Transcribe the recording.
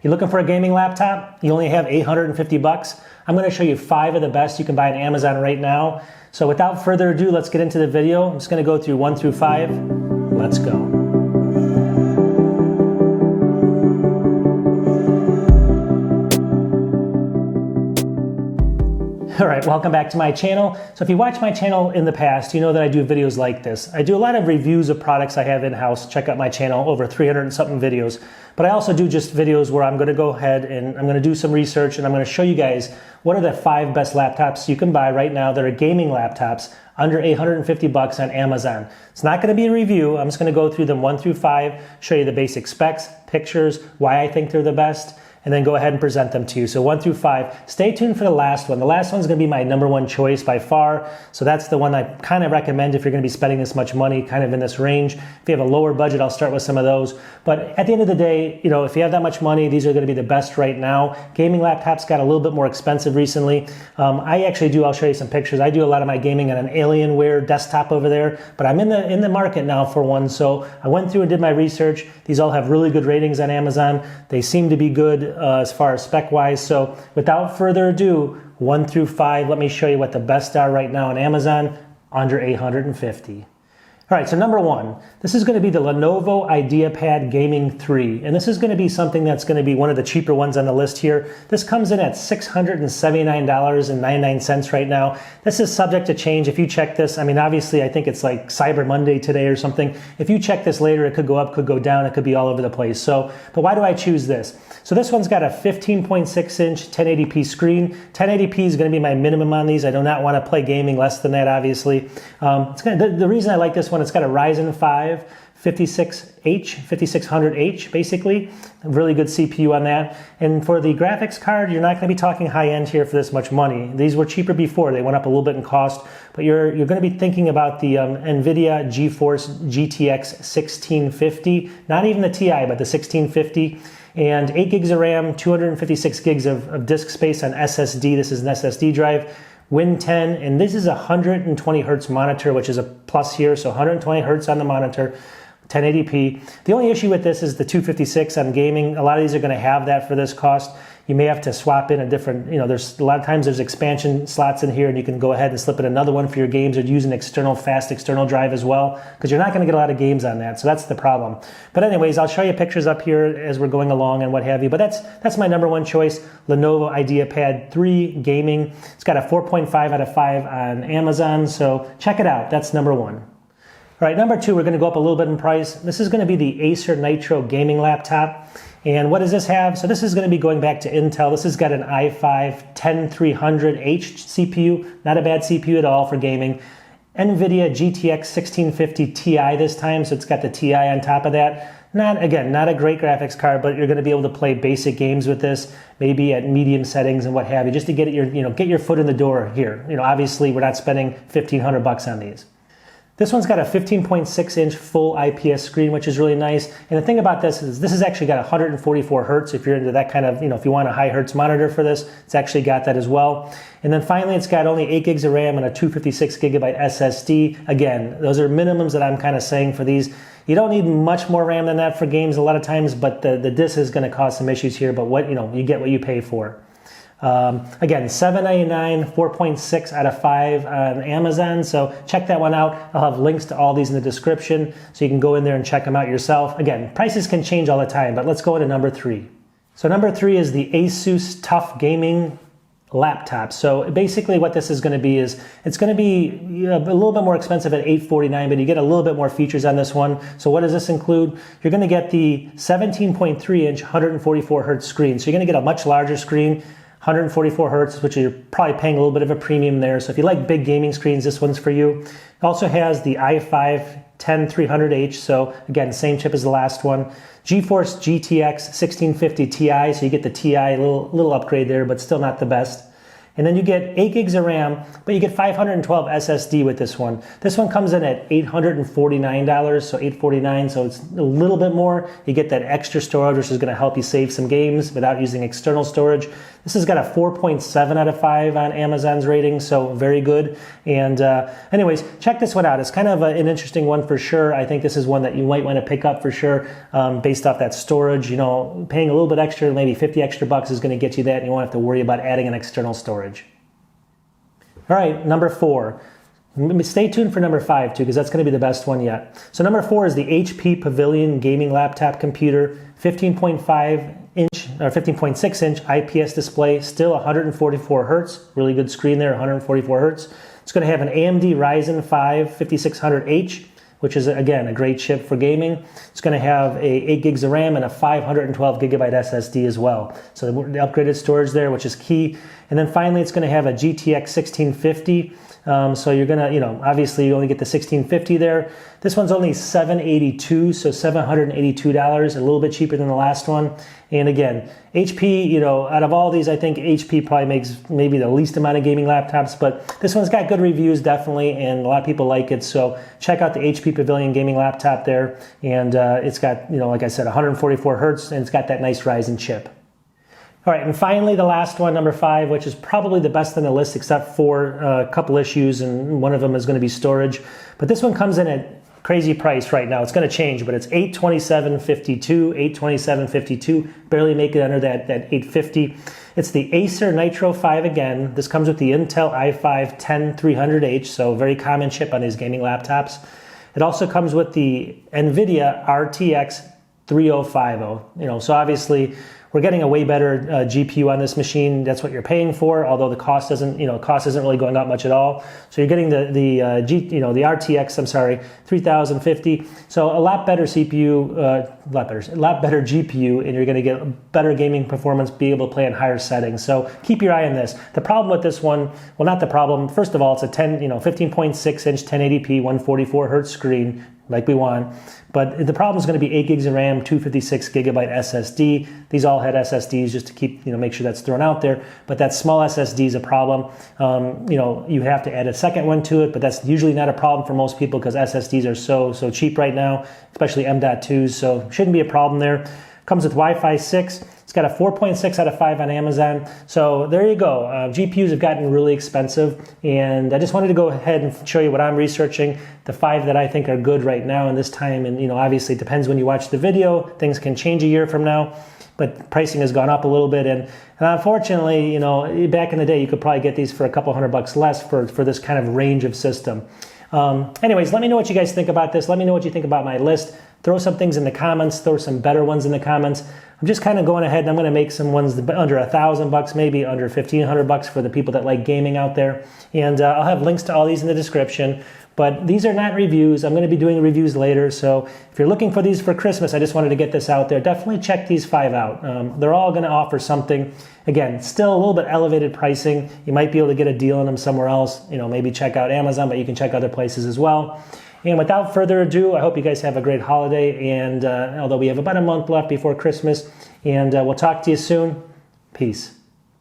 You're looking for a gaming laptop? You only have 850 bucks? I'm going to show you 5 of the best you can buy on Amazon right now. So without further ado, let's get into the video. I'm just going to go through 1 through 5. Let's go. All right, welcome back to my channel. So if you watch my channel in the past, you know that I do videos like this. I do a lot of reviews of products I have in-house. Check out my channel, over 300 and something videos. But I also do just videos where I'm gonna go ahead and I'm gonna do some research and I'm gonna show you guys what are the 5 best laptops you can buy right now that are gaming laptops under 850 bucks on Amazon. It's not gonna be a review. I'm just gonna go through them 1 through 5, show you the basic specs, pictures, why I think they're the best, and then go ahead and present them to you. So 1 through 5. Stay tuned for the last one. The last one's gonna be my #1 choice by far. So that's the one I kind of recommend if you're gonna be spending this much money, kind of in this range. If you have a lower budget, I'll start with some of those. But at the end of the day, you know, if you have that much money, these are gonna be the best right now. Gaming laptops got a little bit more expensive recently. I'll show you some pictures. I do a lot of my gaming on an Alienware desktop over there, but I'm in the market now for one. So I went through and did my research. These all have really good ratings on Amazon. They seem to be good as far as spec wise. So without further ado, 1 through 5, let me show you what the best are right now on Amazon under 850. All right, so #1, this is going to be the Lenovo Ideapad Gaming 3, and this is going to be something that's going to be one of the cheaper ones on the list here. This comes in at $679.99 right now. This is subject to change. If you check this, I mean, obviously, I think it's like Cyber Monday today or something. If you check this later, it could go up, could go down, it could be all over the place. So, but why do I choose this? So this one's got a 15.6-inch 1080p screen. 1080p is going to be my minimum on these. I do not want to play gaming less than that, obviously. The reason I like this one, it's got a Ryzen 5 5600H, basically. A really good CPU on that. And for the graphics card, you're not going to be talking high-end here for this much money. These were cheaper before. They went up a little bit in cost, but you're going to be thinking about the NVIDIA GeForce GTX 1650, not even the Ti, but the 1650. And 8 gigs of RAM, 256 gigs of disk space on SSD. This is an SSD drive. Win 10, and this is a 120 hertz monitor, which is a plus here, so 120 hertz on the monitor, 1080p. The only issue with this is the 256 on gaming. A lot of these are going to have that for this cost. You may have to swap in a different, you know, there's a lot of times there's expansion slots in here and you can go ahead and slip in another one for your games or use an fast external drive as well, because you're not going to get a lot of games on that. So that's the problem. But anyways, I'll show you pictures up here as we're going along and what have you. But that's my #1 choice, Lenovo Ideapad 3 Gaming. It's got a 4.5 out of 5 on Amazon. So check it out. That's #1. All right, #2, we're going to go up a little bit in price. This is going to be the Acer Nitro gaming laptop. And what does this have? So this is going to be going back to Intel. This has got an i5-10300H CPU. Not a bad CPU at all for gaming. NVIDIA GTX 1650 Ti this time, so it's got the Ti on top of that. Not a great graphics card, but you're going to be able to play basic games with this, maybe at medium settings and what have you, just to get your foot in the door here. You know, obviously we're not spending 1,500 bucks on these. This one's got a 15.6-inch full IPS screen, which is really nice. And the thing about this is this has actually got 144 hertz. If you're into that kind of, you know, if you want a high hertz monitor for this, it's actually got that as well. And then finally, it's got only 8 gigs of RAM and a 256 gigabyte SSD. Again, those are minimums that I'm kind of saying for these. You don't need much more RAM than that for games a lot of times, but the disk is going to cause some issues here. But you get what you pay for. Again, $7.99, 4.6 out of 5 on Amazon. So check that one out. I'll have links to all these in the description so you can go in there and check them out yourself. Again, prices can change all the time, but let's go into #3. So #3 is the Asus Tough Gaming laptop. So basically what this is going to be is it's going to be a little bit more expensive at $849, but you get a little bit more features on this one. So what does this include? You're going to get the 17.3-inch 144 hertz screen. So you're going to get a much larger screen. 144 hertz, which you're probably paying a little bit of a premium there. So if you like big gaming screens, this one's for you. It also has the i5-10300H. So again, same chip as the last one. GeForce GTX 1650 Ti. So you get the Ti, a little upgrade there, but still not the best. And then you get 8 gigs of RAM, but you get 512 SSD with this one. This one comes in at $849, so $849, so it's a little bit more. You get that extra storage, which is going to help you save some games without using external storage. This has got a 4.7 out of 5 on Amazon's rating, so very good. And anyways, check this one out. It's kind of an interesting one for sure. I think this is one that you might want to pick up for sure, based off that storage. You know, paying a little bit extra, maybe 50 extra bucks is going to get you that, and you won't have to worry about adding an external storage. All right, number 4. Stay tuned for number 5 too, because that's going to be the best one yet. So number 4 is the HP Pavilion gaming laptop computer, 15.5 inch or 15.6 inch IPS display, still 144 hertz, really good screen there, 144 hertz. It's going to have an AMD Ryzen 5 5600H, which is again a great chip for gaming. It's going to have a 8 gigs of RAM and a 512 gigabyte SSD as well. So the upgraded storage there, which is key. And then finally, it's going to have a GTX 1650. So you're going to, you know, obviously you only get the 1650 there. This one's only $782, so $782, a little bit cheaper than the last one. And again, HP, you know, out of all these, I think HP probably makes maybe the least amount of gaming laptops, but this one's got good reviews definitely, and a lot of people like it. So check out the HP Pavilion gaming laptop there. And it's got, you know, like I said, 144 hertz, and it's got that nice Ryzen chip. All right, and finally the last one, number 5, which is probably the best on the list except for a couple issues, and one of them is going to be storage. But this one comes in at crazy price right now. It's going to change, but it's $827.52, $827.52, barely make it under that $850. It's the Acer Nitro 5 again. This comes with the Intel i5-10300H, so very common chip on these gaming laptops. It also comes with the NVIDIA RTX 3050. You know, so obviously we're getting a way better GPU on this machine. That's what you're paying for, although the cost isn't really going up much at all. So you're getting the RTX, 3050. So a lot better CPU, a lot better GPU, and you're going to get better gaming performance, be able to play in higher settings. So keep your eye on this. The problem with this one, well, not the problem. First of all, it's a 15.6 inch 1080p 144 hertz screen, like we want. But the problem is going to be 8 gigs of RAM, 256 gigabyte SSD. These all had SSDs just to keep, make sure that's thrown out there. But that small SSD is a problem. You have to add a second one to it, but that's usually not a problem for most people because SSDs are so cheap right now, especially M.2s, so shouldn't be a problem there. Comes with Wi-Fi 6. It's got a 4.6 out of 5 on Amazon. So there you go. GPUs have gotten really expensive, and I just wanted to go ahead and show you what I'm researching, the 5 that I think are good right now in this time. And obviously it depends when you watch the video. Things can change a year from now, but pricing has gone up a little bit. And unfortunately, back in the day, you could probably get these for a couple $100 less for this kind of range of system. Anyways, let me know what you guys think about this. Let me know what you think about my list. Throw some things in the comments, throw some better ones in the comments. I'm just kind of going ahead and I'm going to make some ones under $1,000, maybe under $1,500 for the people that like gaming out there. And I'll have links to all these in the description. But these are not reviews. I'm going to be doing reviews later. So if you're looking for these for Christmas, I just wanted to get this out there. Definitely check these 5 out. They're all going to offer something. Again, still a little bit elevated pricing. You might be able to get a deal on them somewhere else. Maybe check out Amazon, but you can check other places as well. And without further ado, I hope you guys have a great holiday. And although we have about a month left before Christmas, and we'll talk to you soon. Peace.